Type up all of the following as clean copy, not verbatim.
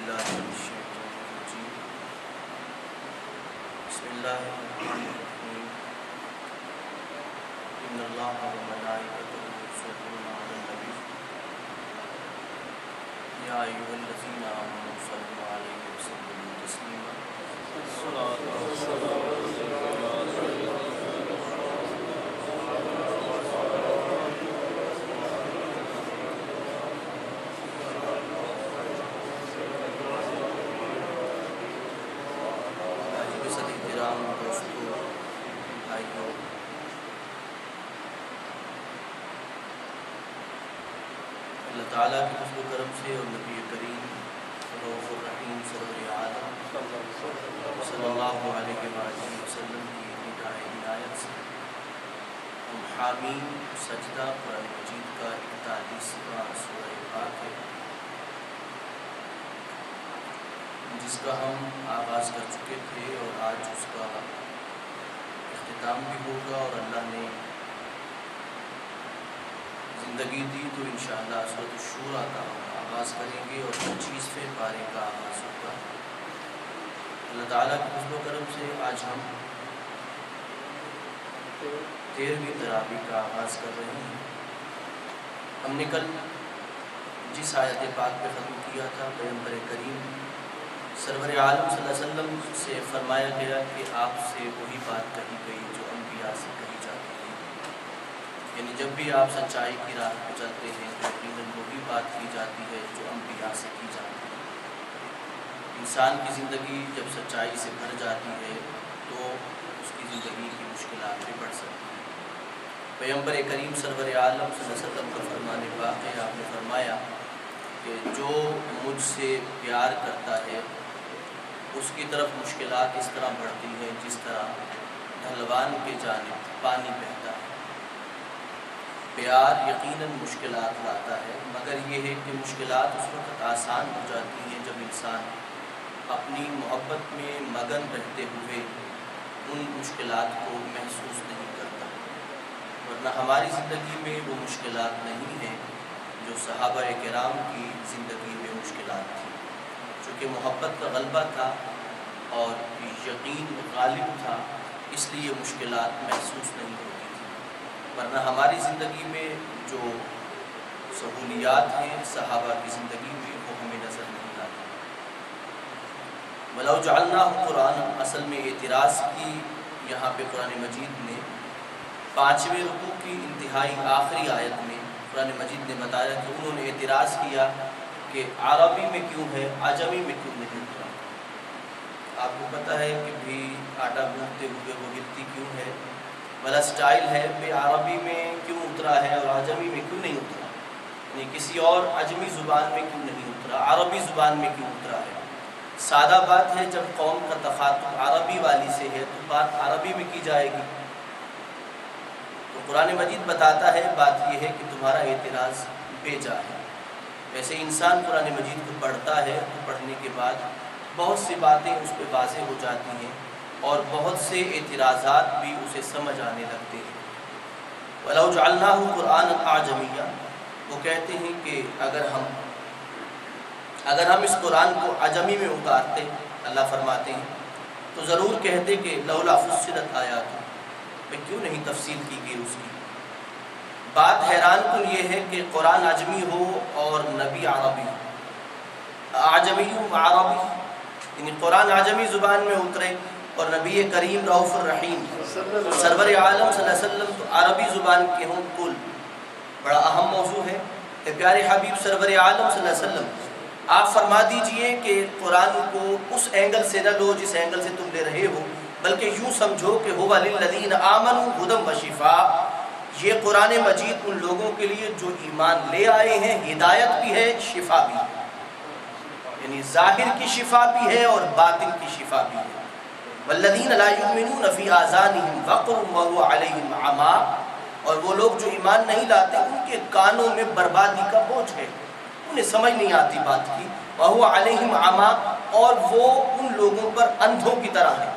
بالله من الشيطان الرجيم بسم الله الرحمن الرحيم إن الله وملائكته يصلون على النبي يا أيها الذين آمنوا صلوا عليه وسلموا تسليما الصلاة والسلام دوستوں بھائیوں، اللہ تعالیٰ کے فضل و کرم سے اور نبی کریم رؤوف الرحیم سرور عالم صلی اللہ علیہ وآلہ وسلم کی نگاہ عنایت سے ہم حامیم سجدہ قرآن مجید کا 41واں سورہ پاک ہے، جس کا ہم آغاز کر چکے تھے اور آج اس کا اختتام بھی ہوگا، اور اللہ نے زندگی دی تو انشاءاللہ سورۃ الشورى کا آغاز کریں گے اور 25ویں پارے کا آغاز ہوگا۔ اللہ تعالیٰ کے فضل و کرم سے آج ہم 13ویں تراویح کا آغاز کر رہے ہیں۔ ہم نے کل جس آیت پاک پہ ختم کیا تھا، پیغمبر کریم سرور عالم صلی اللہ علیہ وسلم سے فرمایا گیا کہ آپ سے وہی بات کہی گئی جو انبیاء سے کہی جاتی ہے، یعنی جب بھی آپ سچائی کی راہ پہ چلتے ہیں تو یقیناً وہی بات کی جاتی ہے جو انبیاء سے کی جاتی ہے۔ انسان کی زندگی جب سچائی سے بھر جاتی ہے تو اس کی زندگی کی مشکلات بھی بڑھ سکتی ہیں۔ پیغمبر کریم سرور عالم صلی اللہ علیہ وسلم کا فرمان پاک ہے، آپ نے فرمایا کہ جو مجھ سے پیار کرتا ہے اس کی طرف مشکلات اس طرح بڑھتی ہیں جس طرح ڈھلوان کے جانب پانی بہتا ہے۔ پیار یقیناً مشکلات لاتا ہے، مگر یہ ہے کہ مشکلات اس وقت آسان ہو جاتی ہیں جب انسان اپنی محبت میں مگن رہتے ہوئے ان مشکلات کو محسوس نہیں کرتا، ورنہ ہماری زندگی میں وہ مشکلات نہیں ہیں جو صحابہ کرام کی زندگی میں مشکلات تھیں۔ چونکہ محبت کا غلبہ تھا اور یقین غالب تھا، اس لیے مشکلات محسوس نہیں ہوتی تھی، ورنہ ہماری زندگی میں جو سہولیات ہیں صحابہ کی زندگی میں وہ ہمیں نظر نہیں آتی۔ وَلَوْ جَعَلْنَاهُ قُرْآنًا، اصل میں اعتراض کی یہاں پہ قرآن مجید نے 5ویں رکوع کی انتہائی آخری آیت میں قرآن مجید نے بتایا کہ انہوں نے اعتراض کیا کہ عربی میں کیوں ہے، عجمی میں کیوں نہیں اترا۔ آپ کو پتہ ہے کہ بھی آٹا گوندتے ہوئے وہ گرتی کیوں ہے، بلا سٹائل ہے پہ عربی میں کیوں اترا ہے اور عجمی میں کیوں نہیں اترا، یعنی کسی اور عجمی زبان میں کیوں نہیں اترا، عربی زبان میں کیوں اترا ہے۔ سادہ بات ہے، جب قوم کا تخاطب عربی والی سے ہے تو بات عربی میں کی جائے گی۔ تو قرآن مجید بتاتا ہے بات یہ ہے کہ تمہارا اعتراض بے جا ہے۔ ویسے انسان قرآن مجید کو پڑھتا ہے تو پڑھنے کے بعد بہت سی باتیں اس پہ واضح ہو جاتی ہیں اور بہت سے اعتراضات بھی اسے سمجھ آنے لگتے ہیں۔ وَلَوْ جَعَلْنَاهُ قُرْآنًا أَعْجَمِيًّا، وہ کہتے ہیں کہ اگر ہم اس قرآن کو عجمی میں اتارتے، اللہ فرماتے ہیں، تو ضرور کہتے کہ لولا فصلت آیاتہ، کیوں نہیں تفصیل کی گئی اس کی۔ بات حیران کن یہ ہے کہ قرآن عجمی ہو اور نبی عربی ہو، عجمی و عربی، یعنی قرآن عجمی زبان میں اترے اور نبی کریم رؤوف الرحیم سرور عالم صلی اللہ علیہ وسلم تو عربی زبان کے ہوں کل، بڑا اہم موضوع ہے۔ پیارے حبیب سرور عالم صلی اللہ علیہ وسلم آپ فرما دیجئے کہ قرآن کو اس اینگل سے نہ لو جس اینگل سے تم لے رہے ہو، بلکہ یوں سمجھو کہ هو للذین آمنوا ھدی وشفاء، یہ قرآن مجید ان لوگوں کے لیے جو ایمان لے آئے ہیں ہدایت بھی ہے، شفا بھی ہے، یعنی ظاہر کی شفا بھی ہے اور باطن کی شفا بھی ہے۔ والذین لا یؤمنون فی آذانہم وقر وهو علیہم عمی، اور وہ لوگ جو ایمان نہیں لاتے ان کے کانوں میں بربادی کا بوجھ ہے، انہیں سمجھ نہیں آتی بات کی، وهو علیہم عمی، اور وہ ان لوگوں پر اندھوں کی طرح ہے،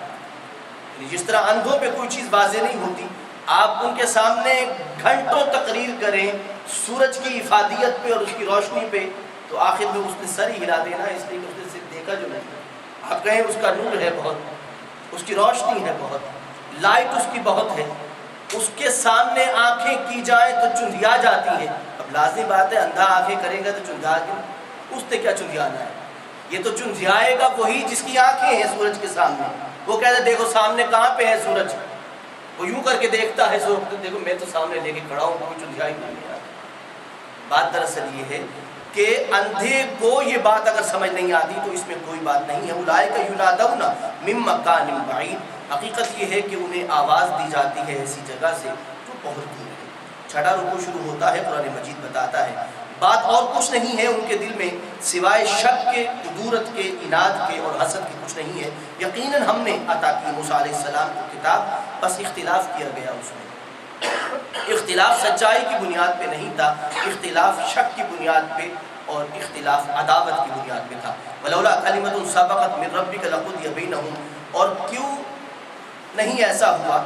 یعنی جس طرح اندھوں پہ کوئی چیز واضح نہیں ہوتی، آپ ان کے سامنے گھنٹوں تقریر کریں سورج کی افادیت پہ اور اس کی روشنی پہ، تو آخر میں اس نے سر ہی ہلا دینا، اس لیے کہ اس نے صرف دیکھا جو نہیں. آپ کہیں اس کا نور ہے بہت، اس کی روشنی ہے بہت، لائٹ اس کی بہت ہے، اس کے سامنے آنکھیں کی جائیں تو چندھیا جاتی ہیں. اب لازمی بات ہے اندھا آنکھیں کرے گا تو چندھا کے اس نے کیا چندھیانا ہے؟ یہ تو چندھیائے گا وہی جس کی آنکھیں ہیں سورج کے سامنے. وہ کہتا ہے دیکھو سامنے کہاں پہ ہے سورج، وہ یوں کر کے دیکھتا ہے سورج، دیکھو میں تو سامنے لے کے کھڑا ہوں، کوئی چندھیائی نہیں ہے. بات دراصل یہ ہے کہ اندھے کو یہ بات اگر سمجھ نہیں آتی تو اس میں کوئی بات نہیں ہے. اولئک ینادون من مکان بعید، حقیقت یہ ہے کہ انہیں آواز دی جاتی ہے ایسی جگہ سے جو بہت دور ہے. چھٹا رکوع شروع ہوتا ہے، قرآن مجید بتاتا ہے بات اور کچھ نہیں ہے ان کے دل میں سوائے شک کے، قدورت کے، عناد کے اور حسد کے کچھ نہیں ہے. یقیناً ہم نے عطا کی موسیٰ علیہ السلام کو کتاب، بس اختلاف کیا گیا اس میں. اختلاف سچائی کی بنیاد پہ نہیں تھا، اختلاف شک کی بنیاد پہ اور اختلاف عداوت کی بنیاد پہ تھا. ولولا کلمۃ سبقت من ربک لقضی بینہم، اور کیوں نہیں ایسا ہوا،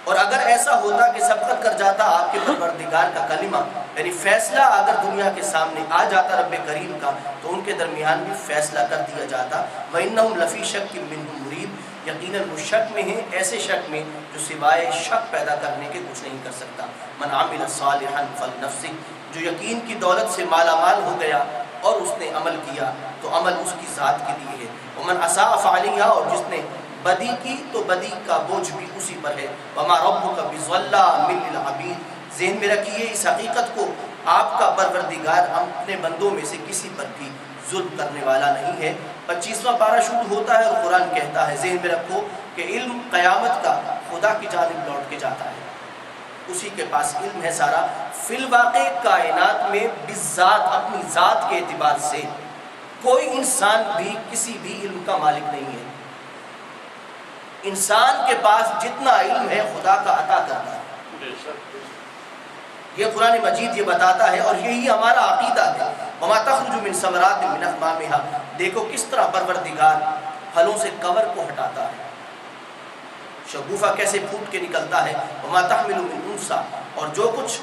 اور اگر ایسا ہوتا کہ سبقت کر جاتا آپ کے پروردگار کا کلمہ، یعنی فیصلہ اگر دنیا کے سامنے آ جاتا رب کریم کا تو ان کے درمیان بھی فیصلہ کر دیا جاتا. وَإِنَّهُمْ لَفِي شَكٍّ مِّنْهُ مُرِيبٍ، یقیناً وہ شک میں ہیں، ایسے شک میں جو سوائے شک پیدا کرنے کے کچھ نہیں کر سکتا. مَنْ عَمِلَ صَالِحًا فَلِنَفْسِهِ، جو یقین کی دولت سے مالا مال ہو گیا اور اس نے عمل کیا تو عمل اس کی ذات کے لیے ہے. وَمَنْ أَسَاءَ فَعَلَيْهَا، اور جس نے بدی کی تو بدی کا بوجھ بھی اسی پر ہے. وَمَا رَبُّكَ بِظَلَّامٍ لِّلْعَبِيدِ، ذہن میں رکھیے اس حقیقت کو، آپ کا پروردگار اپنے بندوں میں سے کسی پر بھی ظلم کرنے والا نہیں ہے. 25واں پارہ شروع ہوتا ہے اور قرآن کہتا ہے، ذہن میں رکھو کہ علم قیامت کا خدا کی جانب لوٹ کے جاتا ہے، اسی کے پاس علم ہے سارا. فی الواقع کائنات میں بالذات اپنی ذات کے اعتبار سے کوئی انسان بھی کسی بھی علم کا مالک نہیں ہے. انسان کے پاس جتنا علم ہے خدا کا عطا کرتا ہے. یہ قرآن مجید یہ بتاتا ہے اور یہی ہمارا عقیدہ ہے. وما تخرج من ثمرات من اکمامها، دیکھو کس طرح پروردگار پھلوں سے کور کو ہٹاتا ہے، شگوفہ کیسے پھوٹ کے نکلتا ہے. وما تحمل من انثى، اور جو کچھ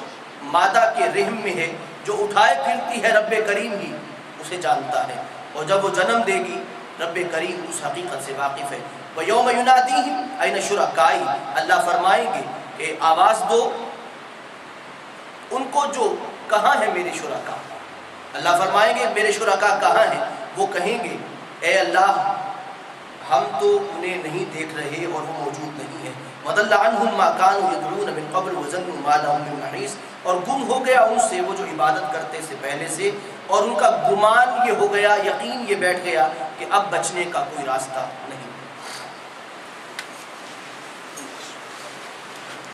مادہ کے رحم میں ہے جو اٹھائے پھرتی ہے رب کریم ہی اسے جانتا ہے، اور جب وہ جنم دے گی رب کریم اس حقیقت سے واقف ہے. وَيَوْمَ يُنَادِيهِمْ أَيْنَ شُرَكَائِي، اللہ فرمائیں گے کہ آواز دو ان کو جو کہاں ہے میرے شرکا. اللہ فرمائیں گے میرے شرکا کہاں ہیں؟ وہ کہیں گے اے اللہ ہم تو انہیں نہیں دیکھ رہے اور وہ موجود نہیں ہیں. وَضَلَّ عَنْهُمْ مَا كَانُوا يَدْعُونَ مِن قَبْلُ وَظَنُّوا مَا لَهُم مِّن مَّحِيصٍ، اور گم ہو گیا ان سے وہ جو عبادت کرتے سے پہلے سے، اور ان کا گمان یہ ہو گیا، یقین یہ بیٹھ گیا کہ اب بچنے کا کوئی راستہ نہیں.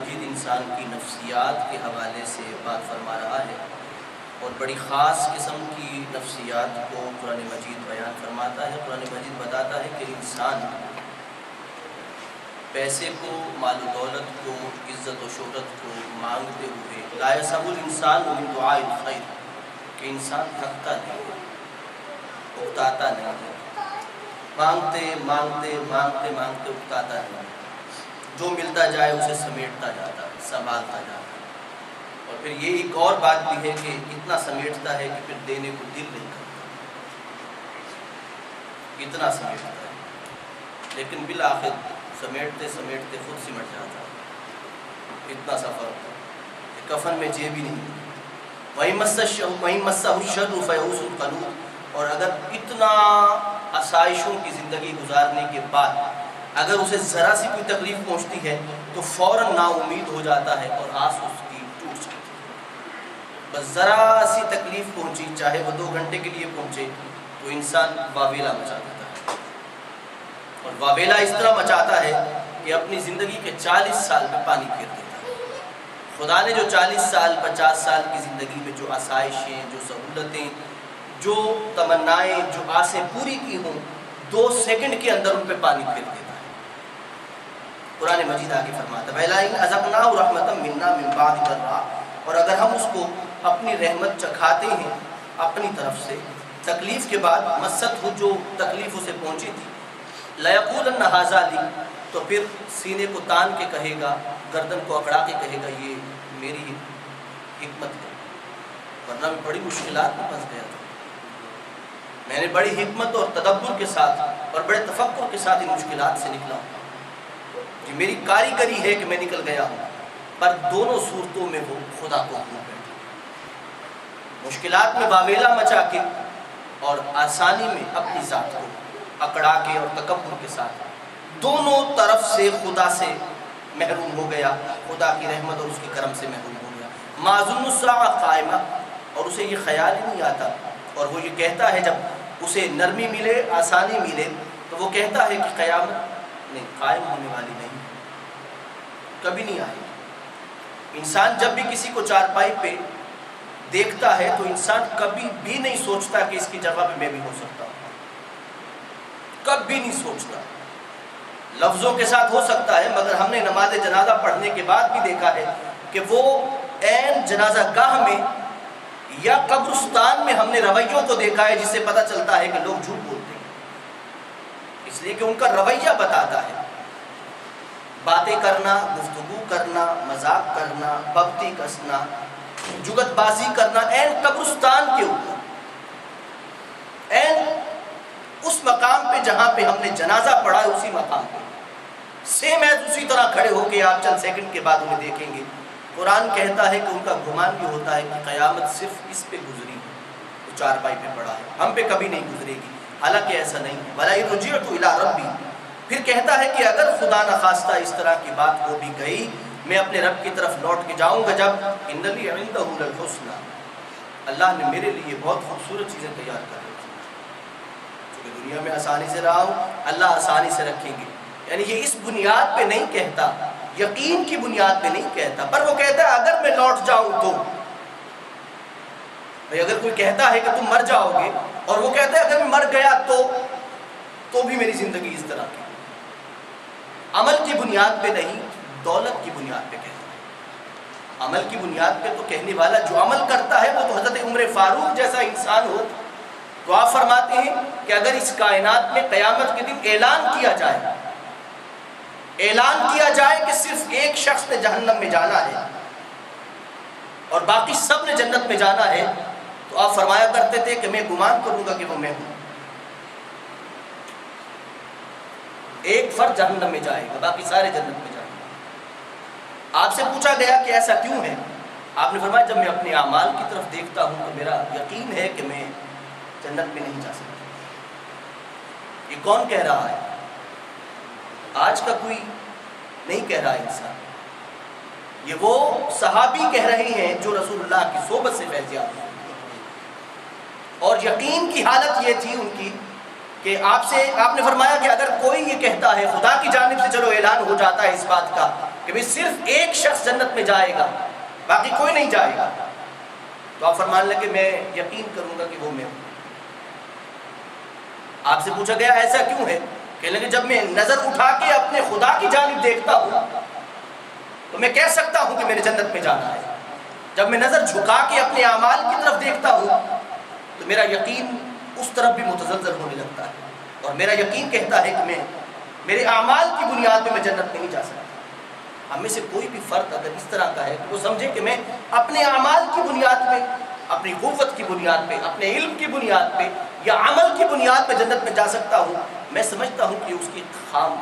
مجید انسان کی نفسیات کے حوالے سے بات فرما رہا ہے، اور بڑی خاص قسم کی نفسیات کو قرآن مجید بیان فرماتا ہے. قرآن مجید بتاتا ہے کہ انسان پیسے کو، مال و دولت کو، عزت و شہرت کو مانگتے ہوئے لا یسأم الانسان من دعاء الخیر، کہ انسان تھکتا نہیں ہے، اکتاتا نہیں ہے، مانگتے مانگتے مانگتے مانگتے اکتاتا نہیں ہے، جو ملتا جائے اسے سمیٹتا جاتا ہے، سنبھالتا جاتا ہے. اور پھر یہ ایک اور بات بھی ہے کہ اتنا سمیٹتا ہے کہ پھر دینے کو دل نہیں کرتا، اتنا سمیٹتا ہے لیکن بالآخر سمیٹتے سمیٹتے خود سمٹ جاتا ہے. اتنا سفر ہوتا ہے، کفن میں جیب ہی نہیں. وَإِن مَسَّهُ الشَّرُّ فَيَئُوسٌ قَنُوطٌ، اور اگر اتنا آسائشوں کی زندگی گزارنے کے بعد اگر اسے ذرا سی کوئی تکلیف پہنچتی ہے تو فوراً نا امید ہو جاتا ہے اور آس اس کی ٹوٹ جاتی ہے. بس ذرا سی تکلیف پہنچی، چاہے وہ 2 گھنٹے کے لیے پہنچے، تو انسان واویلا مچا دیتا ہے. اور واویلا اس طرح مچاتا ہے کہ اپنی زندگی کے 40 سال میں پانی پھیر دیتا ہے. خدا نے جو 40 سال 50 سال کی زندگی میں جو آسائشیں، جو سہولتیں، جو تمنائیں، جو آسیں پوری کی ہوں، 2 سیکنڈ کے اندر ان پہ پانی پھیر دیتا ہے. قرآن مجید آگے فرماتا ہے وَإِنْ أَذَقْنَاهُ رَحْمَةً مِنَّا مِنْ بَعْدِ ضَرَّاءٍ، اور اگر ہم اس کو اپنی رحمت چکھاتے ہیں اپنی طرف سے تکلیف کے بعد، مست ہو جو تکلیف اسے پہنچی تھی، لَيَقُولَنَّ هَٰذَا لِي، تو پھر سینے کو تان کے کہے گا، گردن کو اکڑا کے کہے گا یہ میری حکمت ہے، ورنہ میں بڑی مشکلات میں پھنس گیا تھا. میں نے بڑی حکمت اور تدبر کے ساتھ اور بڑے تفکر کے ساتھ ان مشکلات سے نکلا ہوں، یہ میری کاریگری ہے کہ میں نکل گیا ہوں، پر دونوں صورتوں میں وہ خدا کو بھول بیٹھا، مشکلات میں واویلا مچا کے اور آسانی میں اپنی ذات کو اکڑا کے اور تکبر کے ساتھ دونوں طرف سے خدا سے محروم ہو گیا، خدا کی رحمت اور اس کے کرم سے محروم ہو گیا۔ ما ظن الساعۃ قائمہ، اور اسے یہ خیال ہی نہیں آتا، اور وہ یہ کہتا ہے جب اسے نرمی ملے، آسانی ملے، تو وہ کہتا ہے کہ قیامت نہیں، قائم ہونے والی نہیں، کبھی نہیں آئے گی۔ انسان جب بھی کسی کو چارپائی پہ دیکھتا ہے تو انسان کبھی بھی نہیں سوچتا کہ اس کی جگہ پہ میں بھی ہو سکتا ہوں، کبھی نہیں سوچتا، لفظوں کے ساتھ ہو سکتا ہے، مگر ہم نے نماز جنازہ پڑھنے کے بعد بھی دیکھا ہے کہ وہ عین جنازہ گاہ میں یا قبرستان میں ہم نے رویوں کو دیکھا ہے جس سے پتہ چلتا ہے کہ لوگ جھوٹ بولتے ہیں، اس لیے کہ ان کا رویہ بتاتا ہے، باتیں کرنا، گفتگو کرنا، مذاق کرنا، بغتی کسنا، جگت بازی کرنا عین قبرستان کے اوپر، عین اس مقام پہ جہاں پہ ہم نے جنازہ پڑھا ہے اسی مقام پہ سیم ایز اسی طرح کھڑے ہو کے آپ چند سیکنڈ کے بعد انہیں دیکھیں گے۔ قرآن کہتا ہے کہ ان کا گمان بھی ہوتا ہے کہ قیامت صرف اس پہ گزری ہے، وہ چارپائی پہ پڑا ہے، ہم پہ کبھی نہیں گزرے گی، حالانکہ ایسا نہیں ہے۔ وَلَئِن رُجِعْتُ إِلَىٰ رَبِّي، پھر کہتا ہے کہ اگر خدا نخواستہ اس طرح کی بات ہو بھی گئی، میں اپنے رب کی طرف لوٹ کے جاؤں گا جب إِنَّ لِي عِندَهُ لَلْحُسْنَىٰ، اللہ نے میرے لیے بہت خوبصورت چیزیں تیار کر رکھی ہیں، چونکہ دنیا میں آسانی سے رہا ہوں، اللہ آسانی سے رکھیں گے، یعنی یہ اس بنیاد پہ نہیں کہتا، یقین کی بنیاد پہ نہیں کہتا، پر وہ کہتا ہے اگر میں لوٹ جاؤں تو، بھئی اگر کوئی کہتا ہے کہ تم مر جاؤ گے اور وہ کہتا ہے اگر میں مر گیا تو بھی میری زندگی اس طرح کی، عمل کی بنیاد پہ نہیں، دولت کی بنیاد پہ کہتا ہے، عمل کی بنیاد پہ تو کہنے والا جو عمل کرتا ہے وہ تو حضرت عمر فاروق جیسا انسان ہو، تو آپ فرماتے ہیں کہ اگر اس کائنات میں قیامت کے دن اعلان کیا جائے کہ صرف ایک شخص نے جہنم میں جانا ہے اور باقی سب نے جنت میں جانا ہے، تو آپ فرمایا کرتے تھے کہ میں گمان کروں گا کہ وہ میں ہوں، ایک فرد جہنم میں جائے گا، باقی سارے جنت میں جائیں گے۔ آپ سے پوچھا گیا کہ ایسا کیوں ہے؟ آپ نے فرمایا جب میں اپنے اعمال کی طرف دیکھتا ہوں تو میرا یقین ہے کہ میں جنت میں نہیں جا سکتا۔ یہ کون کہہ رہا ہے؟ آج کا کوئی نہیں کہہ رہا انسان، یہ وہ صحابی کہہ رہے ہیں جو رسول اللہ کی صحبت سے فیضیاب ہوئے، اور یقین کی حالت یہ تھی ان کی کہ آپ نے فرمایا کہ اگر کوئی یہ کہتا ہے خدا کی جانب سے چلو اعلان ہو جاتا ہے اس بات کا کہ بھی صرف ایک شخص جنت میں جائے گا باقی کوئی نہیں جائے گا، تو آپ فرمان لگے میں یقین کروں گا کہ وہ میں ہوں۔ آپ سے پوچھا گیا ایسا کیوں ہے؟ کہنے لگے جب میں نظر اٹھا کے اپنے خدا کی جانب دیکھتا ہوں تو میں کہہ سکتا ہوں کہ میرے جنت میں جانا ہے، جب میں نظر جھکا کے اپنے اعمال کی طرف دیکھتا ہوں تو میرا یقین اس طرف بھی متزلزل ہونے لگتا ہے، اور میرا یقین کہتا ہے کہ میرے اعمال کی بنیاد پہ میں جنت میں نہیں جا سکتا۔ ہم میں سے کوئی بھی فرد اگر اس طرح کا ہے کہ وہ سمجھے کہ میں اپنے اعمال کی بنیاد پہ، اپنی قوت کی بنیاد پہ، اپنے علم کی بنیاد پہ یا عمل کی بنیاد پہ جنت میں جا سکتا ہوں، میں سمجھتا ہوں کہ اس کی خام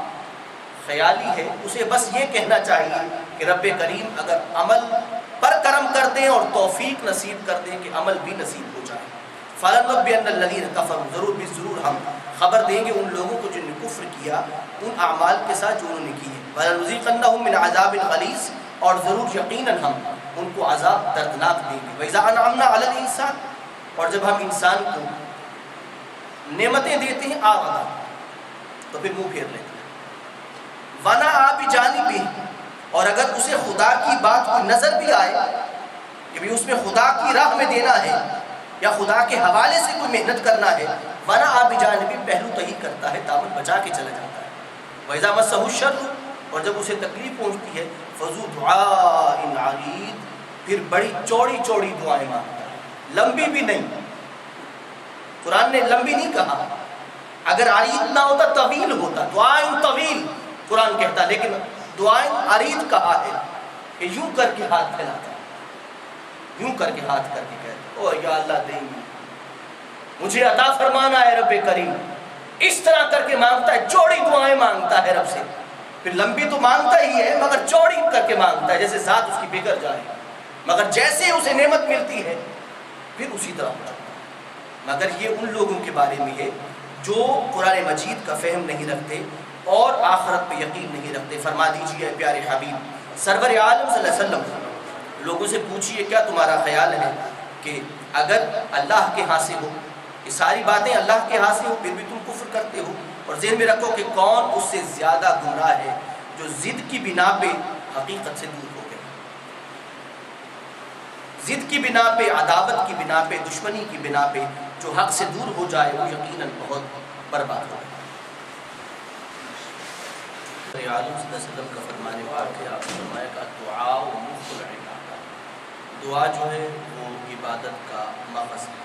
خیالی ہے۔ اسے بس یہ کہنا چاہیے کہ رب کریم اگر عمل پر کرم کر دیں اور توفیق نصیب کر دیں کہ عمل بھی نصیب ہو جائے۔ فَلَنُنَبِّئَنَّ الَّذِينَ كَفَرُوا، ضرور ہم خبر دیں گے ان لوگوں کو جن نے کفر کیا ان اعمال کے ساتھ جو انہوں نے کیے، وَلَنُذِيقَنَّهُم مِّنْ عَذَابٍ غَلِيظٍ، اور ضرور یقیناً ہم ان کو عذاب دردناک دیں گے۔ وَإِذَا أَنْعَمْنَا عَلَى الْإِنسَانِ، اور جب ہم انسان کو نعمتیں دیتے ہیں آغدا تو پھر منہ پھیر لیتے ہیں، وَنَأَىٰ بِجَانِبِهِ، اور اگر اسے خدا کی بات کو نظر بھی آئے کہ بھی اس میں خدا کی راہ میں دینا ہے یا خدا کے حوالے سے کوئی محنت کرنا ہے، وَنَأَىٰ بِجَانِبِهِ، پہلو تہی کرتا ہے، دامن بچا کے چلا جاتا ہے۔ وَإِذَا مَسَّهُ الشَّرُّ، اور جب اسے تکلیف پہنچتی ہے، فَذُو دُعَاءٍ عَرِيضٍ، پھر بڑی چوڑی چوڑی دعائیں مانگتا ہے، لمبی بھی نہیں۔ قرآن نے لمبی نہیں کہا، اگر عریض نہ ہوتا طویل ہوتا، دعائیں طویل قرآن کہتا، لیکن دعائیں عریض کہا ہے کہ یوں کر کے ہاتھ پھیلاتا ہے، یوں کر کے ہاتھ کر کے کہتا او یا اللہ دیں گے، مجھے عطا فرمانا ہے رب کریم. اس طرح کر کے مانگتا ہے, چوڑی دعائیں مانگتا ہے رب سے. پھر لمبی تو مانگتا ہی ہے مگر چوڑی کر کے مانگتا ہے, جیسے ذات اس کی بگڑ جائے, مگر جیسے اسے نعمت ملتی ہے پھر اسی طرح ہو جاتا ہے. مگر یہ ان لوگوں کے بارے میں ہے جو قرآن مجید کا فہم نہیں رکھتے اور آخرت پہ یقین نہیں رکھتے. فرما دیجیے پیارے حبیب سرور عالم صلی اللہ علیہ وسلم, لوگوں سے پوچھئے کیا تمہارا خیال ہے کہ اگر اللہ کے ہاں سے ہو, یہ ساری باتیں اللہ کے ہاں سے ہو, پھر بھی تم کفر کرتے ہو. اور ذہن میں رکھو کہ کون اس سے زیادہ گمراہ ہے جو ضد کی بنا پہ حقیقت سے دور ہو گئے. ضد کی بنا پہ, عداوت کی بنا پہ, دشمنی کی بنا پہ جو حق سے دور ہو جائے وہ یقیناً بہت برباد ہو. عالم صلی اللہ علیہ وسلم کا فرمانے واقعہ آپ نے فرمایا کہ دعا و مخ العبادہ, دعا جو ہے وہ عبادت کا مغز ہے.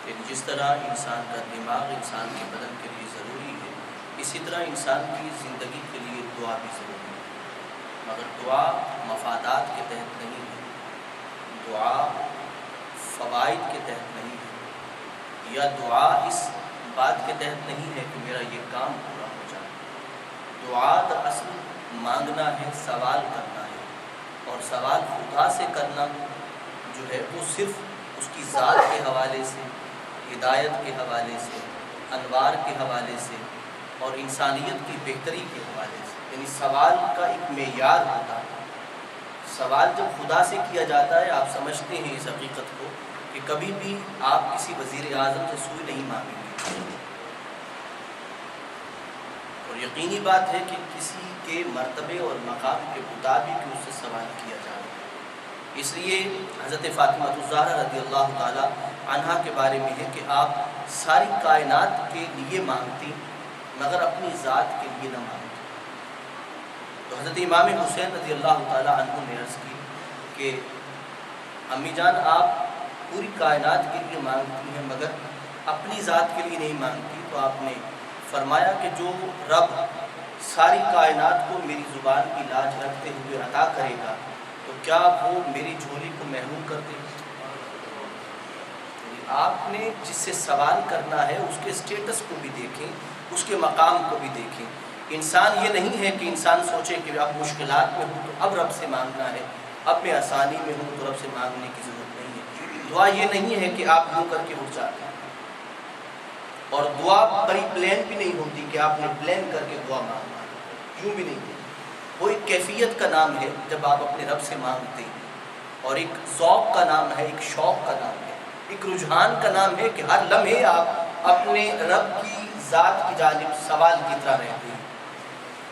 یعنی جس طرح انسان کا دماغ انسان کے بدن کے لیے ضروری ہے, اسی طرح انسان کی زندگی کے لیے دعا بھی ضروری ہے. مگر دعا مفادات کے تحت نہیں ہے, دعا فوائد کے تحت نہیں ہے, یا دعا اس بات کے تحت نہیں ہے کہ میرا یہ کام پورا ہو جائے. دعا دراصل مانگنا ہے, سوال کرنا ہے, اور سوال خدا سے کرنا جو ہے وہ صرف اس کی ذات کے حوالے سے, ہدایت کے حوالے سے, انوار کے حوالے سے اور انسانیت کی بہتری کے حوالے سے. یعنی سوال کا ایک معیار ہوتا ہے. سوال جب خدا سے کیا جاتا ہے, آپ سمجھتے ہیں اس حقیقت کو کہ کبھی بھی آپ کسی وزیر اعظم سے سوئی نہیں مانگیں گے, اور یقینی بات ہے کہ کسی کے مرتبے اور مقام کے مطابق اس سے سوال کیا جائے. اس لیے حضرت فاطمہ الزہرا رضی اللہ تعالی عنہا کے بارے میں ہے کہ آپ ساری کائنات کے لیے مانگتی مگر اپنی ذات کے لیے نہ مانگتی. تو حضرت امام حسین رضی اللہ تعالی عنہ نے عرض کی کہ امی جان آپ پوری کائنات کے لیے مانگتی ہیں مگر اپنی ذات کے لیے نہیں مانگتی. تو آپ نے فرمایا کہ جو رب ساری کائنات کو میری زبان کی لاج رکھتے ہوئے عطا کرے گا تو کیا وہ میری جھولی کو محروم کر دے گا. آپ نے جس سے سوال کرنا ہے اس کے سٹیٹس کو بھی دیکھیں, اس کے مقام کو بھی دیکھیں. انسان یہ نہیں ہے کہ انسان سوچے کہ اب مشکلات میں ہوں تو اب رب سے مانگنا ہے, اب میں آسانی میں ہوں تو رب سے مانگنے کی ضرورت نہیں ہے. دعا یہ نہیں ہے کہ آپ یوں کر کے اٹھ جاتے ہیں, اور دعا بڑی پلان بھی نہیں ہوتی کہ آپ نے پلان کر کے دعا مانگنا ہے, یوں بھی نہیں ہوتی. وہ ایک کیفیت کا نام ہے جب آپ اپنے رب سے مانگتے ہیں, اور ایک ذوق کا نام ہے, ایک شوق کا نام ہے, ایک رجحان کا نام ہے کہ ہر لمحے آپ اپنے رب کی ذات کی جانب سوال کی طرح رہتے ہیں.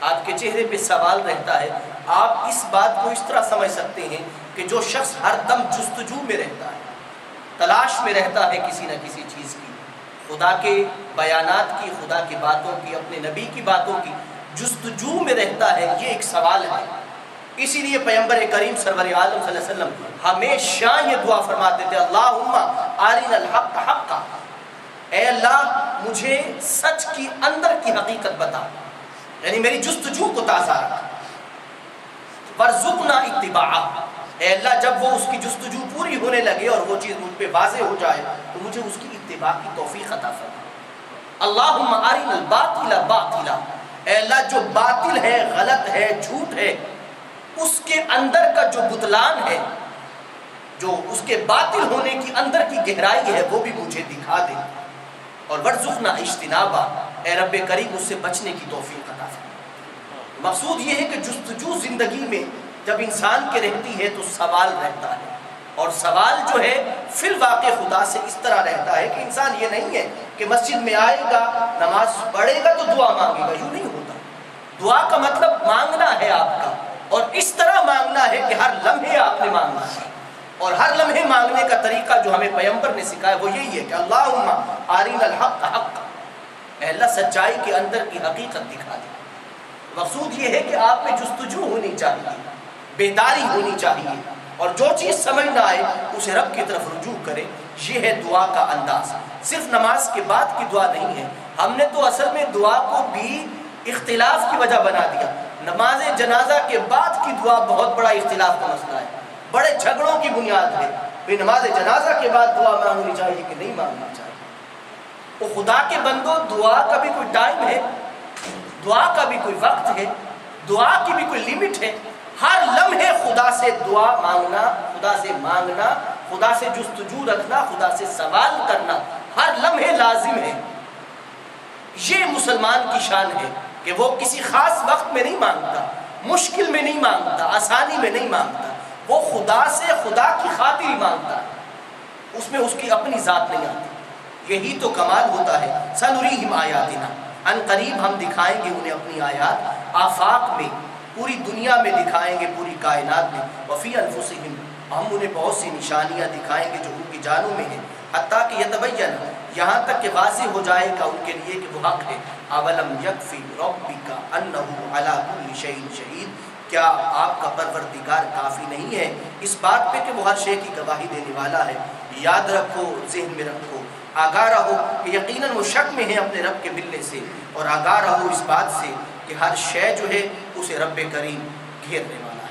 آپ کے چہرے پہ سوال رہتا ہے. آپ اس بات کو اس طرح سمجھ سکتے ہیں کہ جو شخص ہر دم جستجو میں رہتا ہے, تلاش میں رہتا ہے کسی نہ کسی چیز کی, خدا کے بیانات کی, خدا کی باتوں کی, اپنے نبی کی باتوں کی جستجو میں رہتا ہے, یہ ایک سوال ہے. اسی لیے پیغمبر کریم سرور عالم صلی اللہ علیہ وسلم ہمیشہ یہ دعا فرماتے تھے, اللہم ارنا الحق حقا, اے اللہ مجھے سچ کی اندر کی حقیقت بتا, یعنی میری جستجو کو تازہ رکھ. وارزقنا اتباعہ, اے اللہ جب وہ اس کی جستجو پوری ہونے لگے اور وہ چیز مجھ پہ واضح ہو جائے تو مجھے اس کی اتباع کی توفیق عطا فرما. اللہم ارنا الباطل باطلا, اے اللہ جو باطل ہے, غلط ہے, جھوٹ ہے, اس کے اندر کا جو بطلان ہے, جو اس کے باطل ہونے کی اندر کی گہرائی ہے وہ بھی مجھے دکھا دے. اور ورزقنا اجتنابا, اے رب کریم اس سے بچنے کی توفیق عطا فرما. مقصود یہ ہے کہ جستجو زندگی میں جب انسان کے رہتی ہے تو سوال رہتا ہے, اور سوال جو ہے فی الواقع خدا سے اس طرح رہتا ہے کہ انسان یہ نہیں ہے کہ مسجد میں آئے گا, نماز پڑھے گا تو دعا مانگے گا, یوں نہیں ہوتا. دعا کا مطلب مانگنا ہے آپ کا, اور اس طرح مانگنا ہے کہ ہر لمحے آپ نے مانگنا ہے. اور ہر لمحے مانگنے کا طریقہ جو ہمیں پیغمبر نے سکھایا وہ یہی ہے کہ اللہم ارنا الحق حقا, اے اللہ سچائی کے اندر کی حقیقت دکھا دے. مقصود یہ ہے کہ آپ میں جستجو ہونی چاہیے, بیداری ہونی چاہیے, اور جو چیز سمجھ نہ آئے اسے رب کی طرف رجوع کریں. یہ ہے دعا کا انداز. صرف نماز کے بعد کی دعا نہیں ہے. ہم نے تو اصل میں دعا کو بھی اختلاف کی وجہ بنا دیا. نماز جنازہ کے بعد کی دعا بہت بڑا اختلاف کا مسئلہ ہے, بڑے جھگڑوں کی بنیاد ہے. نماز جنازہ کے بعد دعا مانگنی چاہیے کہ نہیں مانگنی چاہیے. وہ خدا کے بندوں، دعا کا بھی کوئی ٹائم ہے، دعا کا بھی کوئی وقت ہے، دعا کی بھی کوئی لیمٹ ہے۔ ہر لمحے خدا سے دعا مانگنا، خدا سے مانگنا، خدا سے جستجو رکھنا، خدا سے سوال کرنا ہر لمحے لازم ہے۔ یہ مسلمان کی شان ہے کہ وہ کسی خاص وقت میں نہیں مانگتا، مشکل میں نہیں مانگتا، آسانی میں نہیں مانگتا، وہ خدا سے خدا کی خاطر ہی مانگتا ہے، اس میں اس کی اپنی ذات نہیں آتی۔ یہی تو کمال ہوتا ہے۔ سنریہم آیاتنا، ان قریب ہم دکھائیں گے انہیں اپنی آیات، آفاق میں، پوری دنیا میں دکھائیں گے، پوری کائنات میں، وفی انفسہم، ہم انہیں بہت سی نشانیاں دکھائیں گے جو ان کی جانوں میں ہیں، حتیٰ کہ یتبین، یہاں تک کہ واضح ہو جائے گا ان کے لیے کہ وہ حق ہے۔ اولم یکفی ربک انہ علی کل شیء شہید، کیا آپ کا پروردگار کافی نہیں ہے اس بات پہ کہ وہ ہر شے کی گواہی دینے والا ہے؟ یاد رکھو، ذہن میں رکھو، آگاہ رہو کہ یقیناً وہ شک میں ہے اپنے رب کے ملنے سے، اور آگاہ رہو اس بات سے کہ ہر شے جو ہے اسے رب کریم گھیرنے والا ہے۔